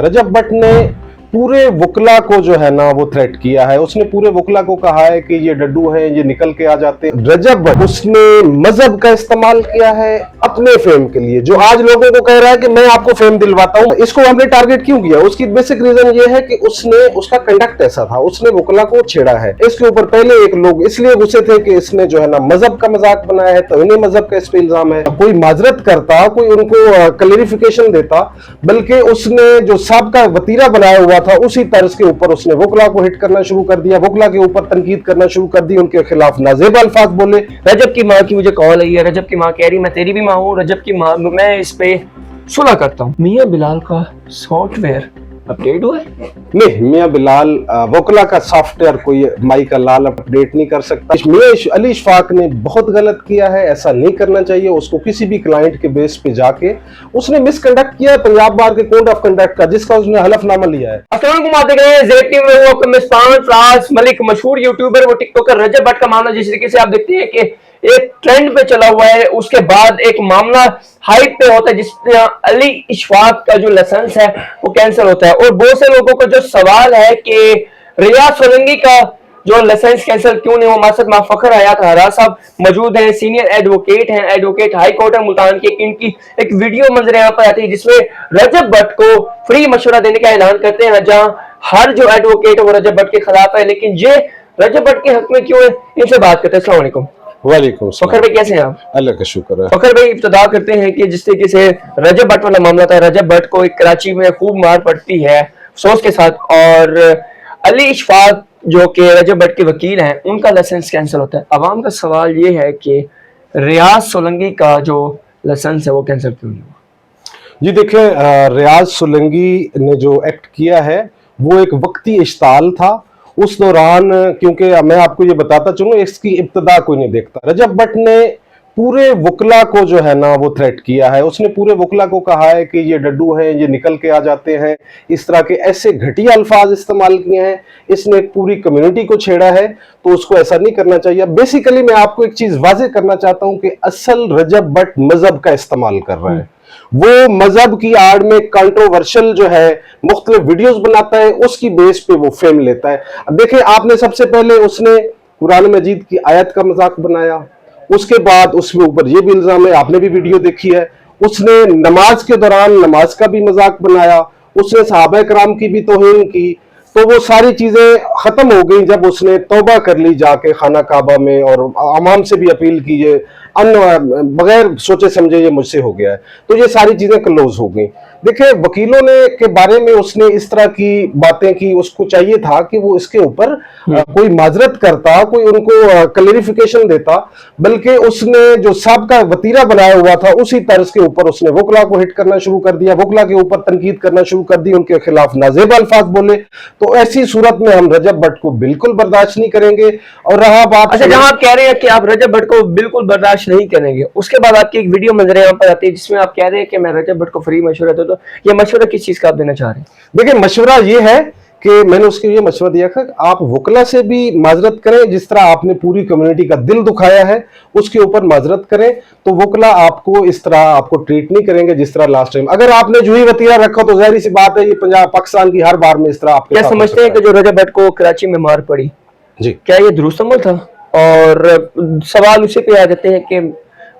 रजब भट्ट ने पूरे वकला को जो है ना वो थ्रेट किया है। उसने पूरे वकला को कहा है कि ये डड्डू हैं, ये निकल के आ जाते हैं। रजब भट्ट उसने मजहब का इस्तेमाल किया है अपने फेम के लिए, जो आज लोगों को कह रहा है कि मैं आपको फेम दिलवाता हूं। इसको हमने टारगेट क्यों किया? उसकी बेसिक रीजन ये है कि उसका कंडक्ट ऐसा था, उसने वकला को छेड़ा है। इसके ऊपर पहले एक लोग इसलिए गुस्से थे कि इसने जो है ना मजहब का मजाक बनाया है, तो इन्हें मजहब का इस पे इल्जाम है। कोई माजरत करता, कोई उनको क्लेरिफिकेशन देता, बल्कि उसने जो साबका वतीरा बनाया हुआ था उसी तर्ज के ऊपर उसने वकला को हिट करना शुरू कर दिया, वकला के ऊपर तनकीद करना शुरू कर दी, उनके खिलाफ नाजेब अल्फाज बोले। रजब की माँ की मुझे कॉल आई है। रजब की माँ कह रही मैं तेरी भी माँ हूँ। रजब की माँ, मैं इस पे सुलह करता हूँ। मियाँ बिलाल का सॉफ्टवेयर अपडेट हुआ है? नहीं, मियाँ बिलाल वकला का सॉफ्टवेयर कोई माई का लाल अपडेट नहीं कर सकता। मियाँ अली इशफाक ने बहुत गलत किया है, ऐसा नहीं करना चाहिए। उसको किसी भी क्लाइंट के बेस पे जाके उसने मिसकंडक्ट किया है पंजाब बार के कोड ऑफ कंडक्ट का, जिसका उसने हलफनामा लिया है। मलिक मशहूर यूट्यूबर वो टिकटॉकर रजब भट्ट का मामला जिस तरीके से आप देखते हैं कि एक ट्रेंड पे चला हुआ है, उसके बाद एक मामला हाइट पे होता है जिसमें अली इशफाक का जो लाइसेंस है वो कैंसिल होता है। और बहुत से लोगों का जो सवाल है कि रियाज सोलंकी का जो लाइसेंस कैंसिल क्यों नहीं हुआ। हमारे साथ फखर हयात हरा साहब मौजूद हैं, सीनियर एडवोकेट हैं, एडवोकेट हाई कोर्ट है मुल्तान के। इनकी एक वीडियो मंजर यहाँ पर आती है जिसमें रजब भट्ट को फ्री मशवरा देने का ऐलान करते हैं, जहां हर जो एडवोकेट है वो रजब भट्ट के खिलाफ है, लेकिन ये रजब भट्ट के हक में क्यों है, इनसे बात करते हैं। अस्सलाम वालेकुम। वालेकुम सलाम। फखर भाई कैसे हैं आप? अल्लाह का शुक्र है। फखर भाई इब्तिदा करते हैं कि जिस तरीके से रजब भट्ट वाला मामला था, रजब भट्ट को एक कराची में खूब मार पड़ती है अफसोस के साथ, और अली इशफाक जो कि रजब भट्ट के वकील हैं उनका लाइसेंस कैंसिल होता है। अवाम का सवाल ये है कि रियाज सोलंकी का जो लाइसेंस है वो कैंसिल क्यों नहीं हुआ? जी देखें, रियाज सोलंकी ने जो एक्ट किया है वो एक वक्ती इश्ताल था। उस दौरान, क्योंकि मैं आपको ये बताता चलूं, इसकी इब्तिदा कोई नहीं देखता। रजब भट्ट ने पूरे वकला को जो है ना वो थ्रेट किया है। उसने पूरे वकला को कहा है कि ये डड्डू हैं, ये निकल के आ जाते हैं, इस तरह के ऐसे घटिया अल्फाज इस्तेमाल किए हैं। इसने एक पूरी कम्युनिटी को छेड़ा है, तो उसको ऐसा नहीं करना चाहिए। बेसिकली मैं आपको एक चीज वाजे करना चाहता हूं कि असल रजब भट्ट मजहब का इस्तेमाल कर रहा है। वो मजहब की आड़ में कंट्रोवर्शियल जो है मुख्तलिफ वीडियोस बनाता है, उसकी बेस पे वो फेम लेता है। अब देखें, आपने सबसे पहले उसने कुरान मजीद की आयत का मजाक बनाया, उसके बाद उसके ऊपर ये भी इल्जाम है, आपने भी वीडियो देखी है, उसने नमाज के दौरान नमाज का भी मजाक बनाया, उसने सहाबा कराम की भी तौहीन की। तो वो सारी चीजें खत्म हो गई जब उसने तौबा कर ली जाके खाना काबा में, और आवाम से भी अपील की, ये बगैर सोचे समझे ये मुझसे हो गया है, तो ये सारी चीजें क्लोज हो गई। देखिए, वकीलों ने के बारे में उसने इस तरह की बातें की, उसको चाहिए था कि वो इसके ऊपर कोई माजरत करता, कोई उनको क्लेरिफिकेशन देता, बल्कि उसने जो साबका वतीरा बनाया हुआ था उसी तर्ज के ऊपर उसने वकला को हिट करना शुरू कर दिया, वकला के ऊपर तनकीद करना शुरू कर दी, उनके खिलाफ नाजेब अल्फाज बोले। तो ऐसी सूरत में हम रजब भट्ट को बिल्कुल बर्दाश्त नहीं करेंगे। और रहा बात, अच्छा, जहां आप कह रहे हैं कि आप रजब भट्ट को बिल्कुल बर्दाश्त नहीं करेंगे, उसके बाद आपकी एक वीडियो मंजर यहाँ पर आती है जिसमें आप कह रहे हैं कि मैं रजब भट्ट को फ्री मशवरा देता हूं। तो ये मशवरा किस चीज का आप देना चाह रहे हैं? देखिए, मशवरा ये है कि मैंने उसके लिए मशवरा दिया था, आप वकला से भी माजरत करें, जिस तरह आपने पूरी कम्युनिटी का दिल दुखाया है उसके ऊपर माजरत करें, तो वकला आपको इस तरह आपको ट्रीट नहीं करेंगे जिस तरह लास्ट टाइम। अगर आपने जो ही वतीरा रखा तो जाहिर सी बात है ये पंजाब पाकिस्तान की हर बार में इस तरह आप क्या समझते हैं कि जो रजब भट्ट को कराची में मार पड़ी, जी, क्या ये दुरुस्त अमल था? और सवाल उसी पे आ जाते हैं कि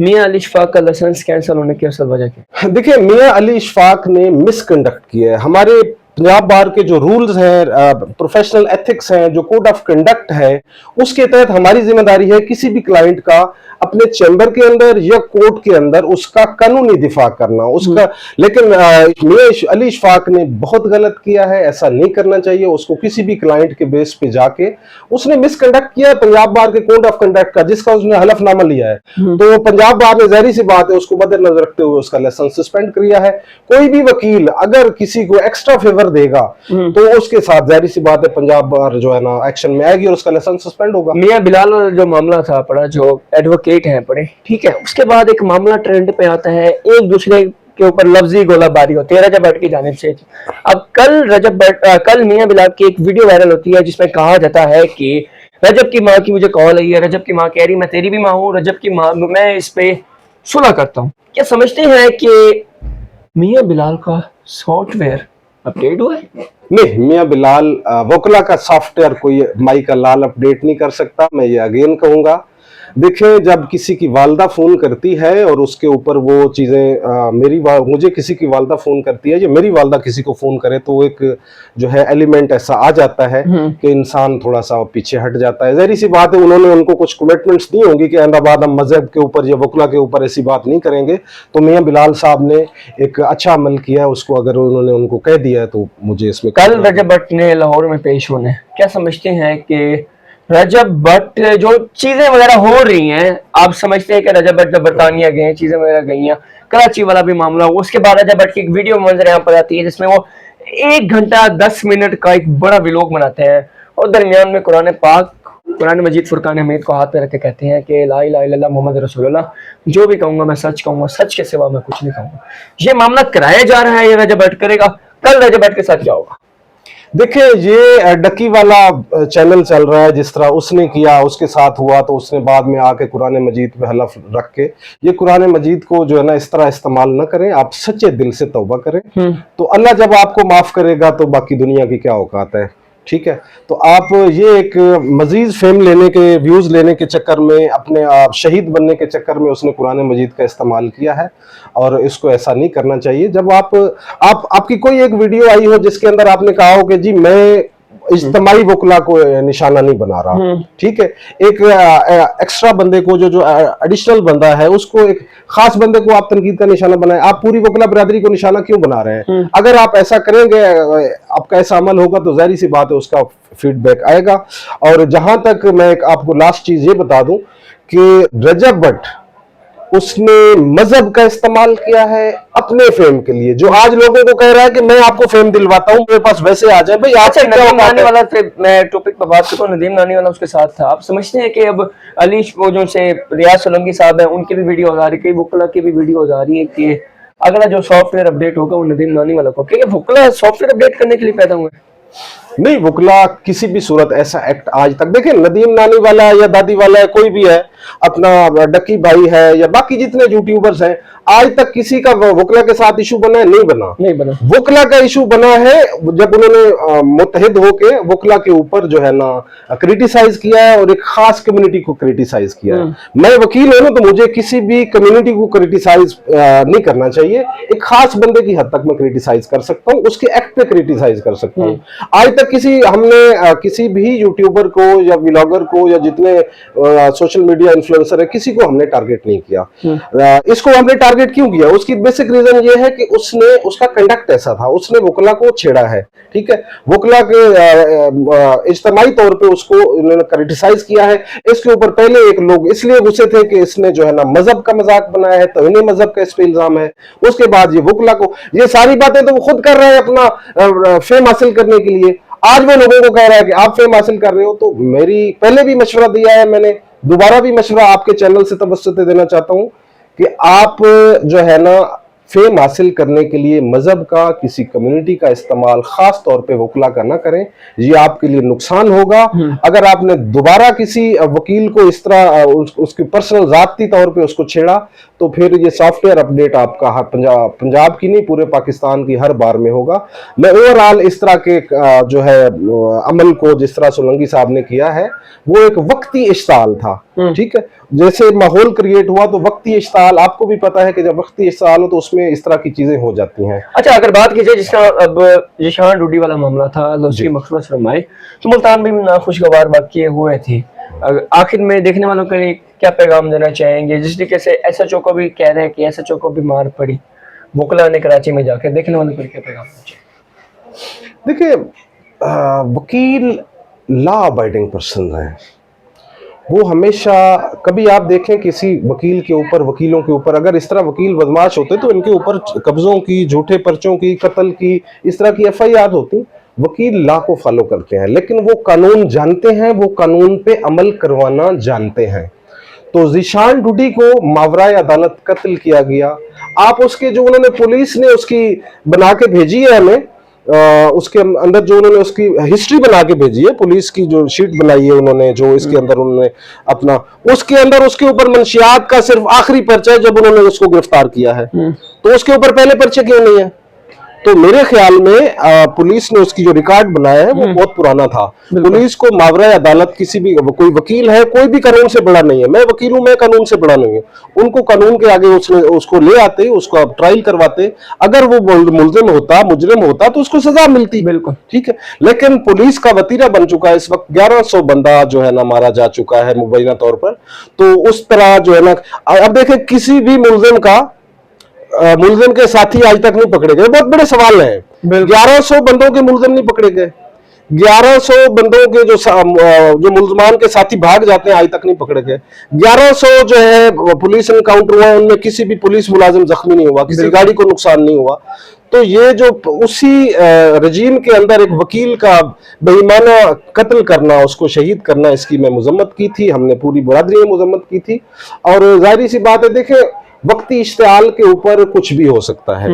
मियां अली इशफाक का लाइसेंस कैंसिल होने की असल वजह क्या? देखिए, मियां अली इशफाक ने मिसकंडक्ट किया है। हमारे पंजाब बार के जो रूल्स हैं, प्रोफेशनल एथिक्स हैं, जो कोड ऑफ कंडक्ट है, उसके तहत हमारी जिम्मेदारी है किसी भी क्लाइंट का अपने चैम्बर के अंदर या कोर्ट के अंदर उसका कानूनी दिफा करना उसका। लेकिन मियां अली इशफाक ने बहुत गलत किया है, ऐसा नहीं करना चाहिए। उसको किसी भी क्लाइंट के बेस पे जाके उसने मिसकंडक्ट किया है पंजाब बार के कोड ऑफ कंडक्ट का, जिसका उसने हलफनामा लिया है। तो पंजाब बार ने जाहिर सी बात है उसको मद्देनजर रखते हुए उसका लाइसेंस सस्पेंड किया है। कोई भी वकील अगर किसी को एक्स्ट्रा फेवर देगा तो उसके साथ जाहिर सी बात है पंजाब बार जो है ना एक्शन में आएगी और उसका लाइसेंस सस्पेंड होगा। मियां बिलाल वाला जो मामला था पड़ा, जो एडवोकेट हैं पड़े, ठीक है, उसके बाद एक मामला ट्रेंड पे आता है, एक दूसरे के ऊपर लफ्जी गोलाबारी होती है रजब भट्ट की जानिब से। अब कल मियां बिलाल की एक वीडियो वायरल होती है जिसमें कहा जाता है कि रजब की माँ की मुझे कॉल आई है। रजब की माँ कह रही मैं तेरी भी माँ हूँ। रजब की माँ, मैं इस पे सुलह करता हूँ। क्या समझते हैं कि मियां बिलाल का सॉफ्टवेयर अपडेट हुआ है? नहीं, मियां बिलाल वोकला का सॉफ्टवेयर कोई माई का लाल अपडेट नहीं कर सकता। मैं ये अगेन कहूंगा, देखिए जब किसी की वालदा फोन करती है और उसके ऊपर वो चीजें मुझे किसी की वालदा फोन करती है, या मेरी वालदा किसी को फोन करे, तो एक जो है एलिमेंट ऐसा आ जाता है कि इंसान थोड़ा सा पीछे हट जाता है। जहरी सी बात है, उन्होंने उनको कुछ कमिटमेंट्स दी होंगी कि अहमदाबाद हम मजहब के ऊपर या वोकला के ऊपर ऐसी बात नहीं करेंगे। तो मियां बिलाल साहब ने एक अच्छा अमल किया है, उसको अगर उन्होंने उनको कह दिया है तो मुझे इसमें कल रजब भट्ट ने लाहौर में पेश होने, क्या समझते हैं कि रजब भट्ट जो चीजें वगैरह हो रही हैं, आप समझते हैं कि रजब भट्ट जब बरतानिया गए, चीजें वगैरह गई हैं, कराची वाला भी मामला हुआ, उसके बाद रजब भट्ट की एक वीडियो मंजर यहाँ पर आती है जिसमें वो 1 घंटा 10 मिनट का एक बड़ा व्लॉग बनाते हैं और दरमियान में कुरान पाक, कुरान मजीद फुरकान हमीद को हाथ पे रख के कहते हैं कि ला इलाहा इल्लल्लाह मोहम्मद रसूलुल्लाह, जो भी कहूंगा मैं सच कहूंगा, सच के सिवा मैं कुछ नहीं कहूंगा। ये मामला कराया जा रहा है, ये रजब भट्ट करेगा, कल रजब भट्ट के साथ क्या होगा? देखिए, ये डकी वाला चैनल चल रहा है, जिस तरह उसने किया उसके साथ हुआ, तो उसने बाद में आके कुरान मजीद पे हलफ रख के, ये कुरान मजीद को जो है ना इस तरह इस्तेमाल ना करें, आप सच्चे दिल से तौबा करें, तो अल्लाह जब आपको माफ करेगा तो बाकी दुनिया की क्या औकात है। ठीक है, तो आप ये एक मजीद फेम लेने के, व्यूज लेने के चक्कर में, अपने आप शहीद बनने के चक्कर में उसने कुरान मजीद का इस्तेमाल किया है, और इसको ऐसा नहीं करना चाहिए। जब आपकी कोई एक वीडियो आई हो जिसके अंदर आपने कहा हो कि जी मैं इज्तिमाई वकला को निशाना नहीं बना रहा, ठीक है, एक एक्स्ट्रा बंदे को, जो एडिशनल बंदा है, उसको, एक खास बंदे को आप तनकीद का निशाना बनाए, आप पूरी वकला बरादरी को निशाना क्यों बना रहे हैं? अगर आप ऐसा करेंगे, आपका ऐसा अमल होगा, तो जाहिर सी बात है उसका फीडबैक आएगा। और जहां तक मैं आपको लास्ट चीज ये बता दूं कि रजब भट्ट उसने मजहब का इस्तेमाल किया है अपने फेम के लिए, जो आज लोगों को कह रहा है कि मैं आपको फेम दिलवाता हूं, मेरे पास वैसे आ जाए। भाई आज नदीम नानी वाला, मैं टॉपिक पर बात करूं, नदीम नानी वाला उसके साथ था। आप समझते हैं कि अब अली वो जो से रियाज सोलंकी साहब है, उनकी भी वीडियो आ रही है, कई वकला की भी वीडियो आ रही है कि अगला जो सॉफ्टवेयर अपडेट होगा वो नदीम नानी वाला को, क्योंकि वकला सॉफ्टवेयर अपडेट करने के लिए पैदा हुए। नहीं, वकला किसी भी सूरत ऐसा एक्ट आज तक, देखिए नदीम नानी वाला या दादी वाला है, कोई भी है, अपना डकी भाई है या बाकी जितने यूट्यूबर्स हैं, आज तक किसी का वकला के साथ इशू बना है? नहीं बना। वकला का इशू बना है जब उन्होंने मुत्तहिद होके वकला के ऊपर जो है ना क्रिटिसाइज किया है, और एक खास कम्युनिटी को क्रिटिसाइज किया है। मैं वकील हूं ना, तो मुझे किसी भी कम्युनिटी को क्रिटिसाइज नहीं करना चाहिए। एक खास बंदे की हद तक मैं क्रिटिसाइज कर सकता हूं, उसके एक्ट पे क्रिटिसाइज कर सकता हूं। आज तक हमने किसी भी यूट्यूबर को या व्लॉगर को या जितने सोशल मीडिया इन्फ्लुएंसर है, किसी को हमने टारगेट नहीं किया। इसको हमने टारगेट क्यों किया? उसकी बेसिक रीजन ये है कि उसका कंडक्ट ऐसा था, उसने वकला को छेड़ा है, ठीक है, वकला के इज्तिमाई तौर पे उसको उन्होंने क्रिटिसाइज किया है। इसके ऊपर पहले एक लोग इसलिए गुस्से थे कि इसने जो है ना मजहब का मजाक बनाया है, तौहीन मजहब का इस पे इल्जाम है। उसके बाद ये वकला को, ये सारी बातें तो वो खुद कर रहे हैं अपना फेम हासिल करने के लिए। आज वो लोगों को कह रहा है कि आप फेम हासिल कर रहे हो। तो मेरी पहले भी मशवरा दिया है मैंने, दोबारा भी मशवरा आपके चैनल से तवज्जुह देना चाहता हूं कि आप जो है ना फेम हासिल करने के लिए मजहब का, किसी कम्युनिटी का इस्तेमाल खास तौर पे वकला का ना करें, ये आपके लिए नुकसान होगा। अगर आपने दोबारा किसी वकील को इस तरह उसकी पर्सनल जाती तौर पे उसको छेड़ा, तो फिर ये सॉफ्टवेयर अपडेट आपका पंजाब की नहीं, पूरे पाकिस्तान की हर बार में होगा। मैं ओवरऑल इस तरह के जो है अमल को, जिस तरह सोलंकी साहब ने किया है, वो एक वक्ती इश्ताल था, ठीक है। जैसे माहौल क्रिएट हुआ तो वक्ती इश्ताल, आपको भी पता है कि जब वक्ती इश्ताल हो तो उसमें इस तरह की चीजें हो जाती हैं। अच्छा, अगर बात की जाए जिसका अब जिशान डूडी वाला मामला था, उसकी मकसूद फरमाए, तो मुल्तान में भी नाखुशगवार वाक़ये हुए थे। आखिर में देखने वालों के लिए क्या पैगाम देना चाहेंगे? जिस तरीके से SHO को भी कह रहे हैं कि SHO को भी मार पड़ी, वकला ने कराची में जाकर, देखने वालों के लिए क्या पैगाम देना चाहिए? देखिए, वकील लॉ अबाइडिंग पर्सन है, वो हमेशा, कभी आप देखें किसी वकील के ऊपर, वकीलों के ऊपर अगर इस तरह वकील बदमाश होते तो इनके ऊपर कब्जों की, झूठे पर्चों की, कत्ल की, इस तरह की FIR होती। वकील लॉ को फॉलो करते हैं, लेकिन वो कानून जानते हैं, वो कानून पे अमल करवाना जानते हैं। तो जिशान डूडी को मावराए अदालत कत्ल किया गया। आप उसके जो उन्होंने, पुलिस ने उसकी बना के भेजी है हमें, उसके अंदर जो उन्होंने उसकी हिस्ट्री बना के भेजी है, पुलिस की जो शीट बनाई है उन्होंने, जो इसके अंदर उन्होंने अपना, उसके अंदर उसके ऊपर मंशियात का सिर्फ आखिरी पर्चा है जब उन्होंने उसको गिरफ्तार किया है। तो उसके ऊपर पहले पर्चे क्यों नहीं है? तो मेरे ख्याल में पुलिस ने उसकी जो रिकॉर्ड बनाया है वो बहुत पुराना था। पुलिस को मावरा अदालत किसी भी कोई वकील है, कोई भी कानून से बड़ा नहीं है। मैं वकील हूं, मैं कानून से बड़ा नहीं हूं। उनको कानून के आगे उसको ले आते, उसको अब ट्रायल करवाते। अगर वो मुजरिम होता तो उसको सजा मिलती। बिल्कुल ठीक है, लेकिन पुलिस का वतीरा बन चुका है इस वक्त। 1100 बंदा जो है ना मारा जा चुका है मुबैना तौर पर। तो उस तरह जो है ना, अब देखें किसी भी मुलजिम के साथी आज तक नहीं पकड़े गए। बहुत बड़े सवाल हैं। 1100 बंदों के मुलजिम नहीं पकड़े गए। 1100 बंदों के जो मुलजमान के साथी भाग जाते हैं आज तक नहीं पकड़े गए। 1100 जो है पुलिस एनकाउंटर हुआ, उनमें किसी भी पुलिस मुलाजिम जख्मी नहीं हुआ, किसी गाड़ी को नुकसान नहीं हुआ। तो ये जो उसी रजीम के अंदर एक वकील का बेईमाना कत्ल करना, उसको शहीद करना, इसकी मैं मजम्मत की थी। हमने पूरी बरादरी में मजम्मत की थी। और जाहिर सी बात है, देखें वक्ती इश्तिआल के ऊपर कुछ भी हो सकता है।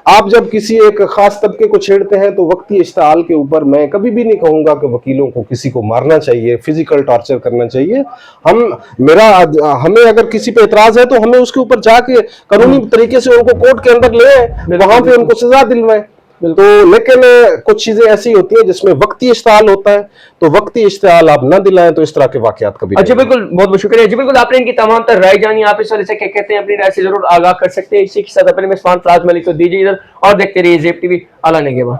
आप जब किसी एक खास तबके को छेड़ते हैं तो वक्ती इश्तिआल के ऊपर मैं कभी भी नहीं कहूंगा कि वकीलों को किसी को मारना चाहिए, फिजिकल टॉर्चर करना चाहिए। हमें अगर किसी पे एतराज है तो हमें उसके ऊपर जाके कानूनी तरीके से उनको कोर्ट के अंदर ले आए, वहां पे उनको सजा दिलवाएं। तो लेकिन कुछ चीजें ऐसी होती हैं जिसमें वक्ती इश्तिआल होता है, तो वक्ती इश्तिआल आप ना दिलाएं तो इस तरह के वाकयात कभी अच्छा, बिल्कुल, बहुत बहुत शुक्रिया जी। बिल्कुल, आपने इनकी तमाम तर राय जानी। आप इस वाले से क्या कहते हैं, अपनी राय से जरूर आगाह कर सकते हैं। इसी के साथ अपने में फराज मलिक को दीजिए इधर और देखते रहिए ज़ेब टीवी। आला नेगेवा।